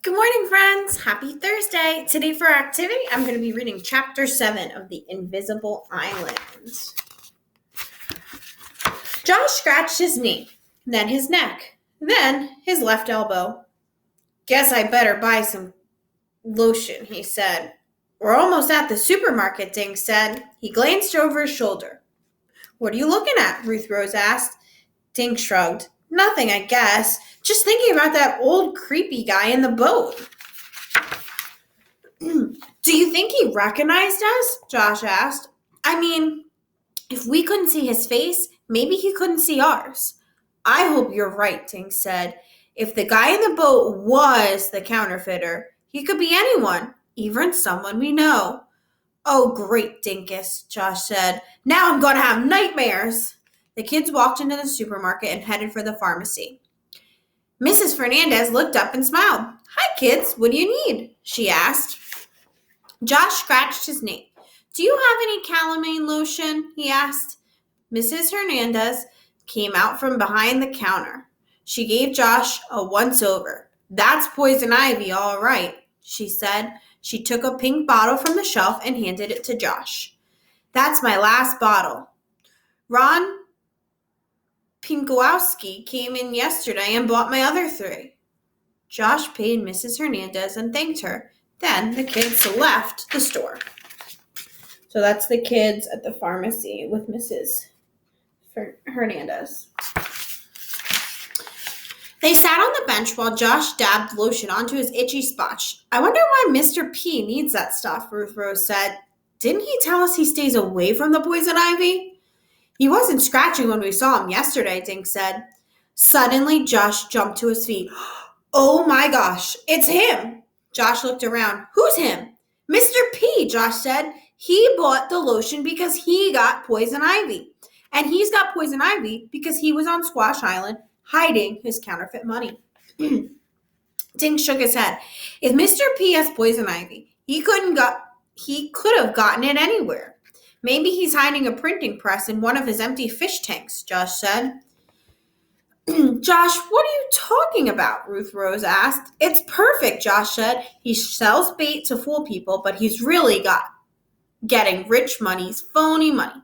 Good morning, friends. Happy Thursday. Today for our activity, I'm going to be reading Chapter 7 of The Invisible Island. Josh scratched his knee, then his neck, then his left elbow. Guess I better buy some lotion, he said. We're almost at the supermarket, Dink said. He glanced over his shoulder. What are you looking at? Ruth Rose asked. Dink shrugged. Nothing, I guess. Just thinking about that old creepy guy in the boat. Do you think he recognized us? Josh asked. I mean, if we couldn't see his face, maybe he couldn't see ours. I hope you're right, Dink said. If the guy in the boat was the counterfeiter, he could be anyone, even someone we know. Oh, great, Dinkus, Josh said. Now I'm going to have nightmares. The kids walked into the supermarket and headed for the pharmacy. Mrs. Fernandez looked up and smiled. Hi, kids. What do you need? She asked. Josh scratched his knee. Do you have any calamine lotion? He asked. Mrs. Hernandez came out from behind the counter. She gave Josh a once-over. That's poison ivy, all right, she said. She took a pink bottle from the shelf and handed it to Josh. That's my last bottle. Ron Pinkowski came in yesterday and bought my other 3. Josh paid Mrs. Hernandez and thanked her. Then the kids left the store. So that's the kids at the pharmacy with Mrs. Hernandez. They sat on the bench while Josh dabbed lotion onto his itchy spots. I wonder why Mr. P needs that stuff, Ruth Rose said. Didn't he tell us he stays away from the poison ivy? He wasn't scratching when we saw him yesterday, Dink said. Suddenly, Josh jumped to his feet. Oh my gosh, it's him! Josh looked around. Who's him? Mr. P, Josh said. He bought the lotion because he got poison ivy. And he's got poison ivy because he was on Squash Island hiding his counterfeit money. Dink shook his head. If Mr. P has poison ivy, he could have gotten it anywhere. Maybe he's hiding a printing press in one of his empty fish tanks, Josh said. Josh, what are you talking about? Ruth Rose asked. It's perfect, Josh said. He sells bait to fool people, but he's really getting rich money's phony money.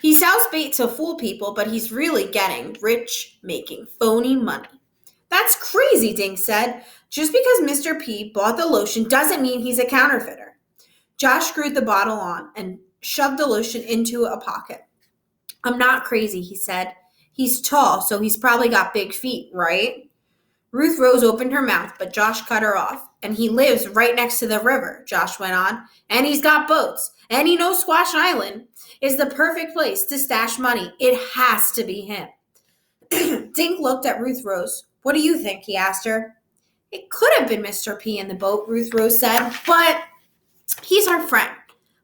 He sells bait to fool people, but he's really getting rich making phony money. That's crazy, Dink said. Just because Mr. P bought the lotion doesn't mean he's a counterfeiter. Josh screwed the bottle on and shoved the lotion into a pocket. I'm not crazy, he said. He's tall, so he's probably got big feet, right? Ruth Rose opened her mouth, but Josh cut her off. And he lives right next to the river, Josh went on. And he's got boats. And he knows Squash Island is the perfect place to stash money. It has to be him. Dink looked at Ruth Rose. What do you think? He asked her. It could have been Mr. P in the boat, Ruth Rose said. But he's our friend.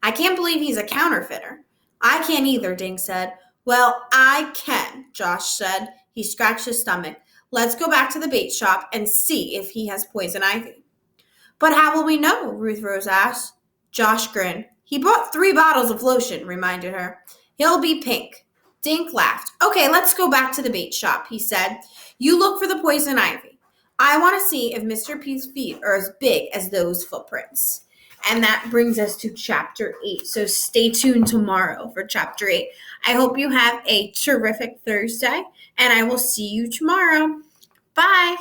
I can't believe he's a counterfeiter. I can't either, Dink said. Well, I can, Josh said. He scratched his stomach. Let's go back to the bait shop and see if he has poison ivy. But how will we know? Ruth Rose asked. Josh grinned. He bought 3 bottles of lotion, reminded her. He'll be pink. Dink laughed. Okay, let's go back to the bait shop, he said. You look for the poison ivy. I want to see if Mr. P's feet are as big as those footprints. And that brings us to Chapter 8. So stay tuned tomorrow for Chapter 8. I hope you have a terrific Thursday, and I will see you tomorrow. Bye.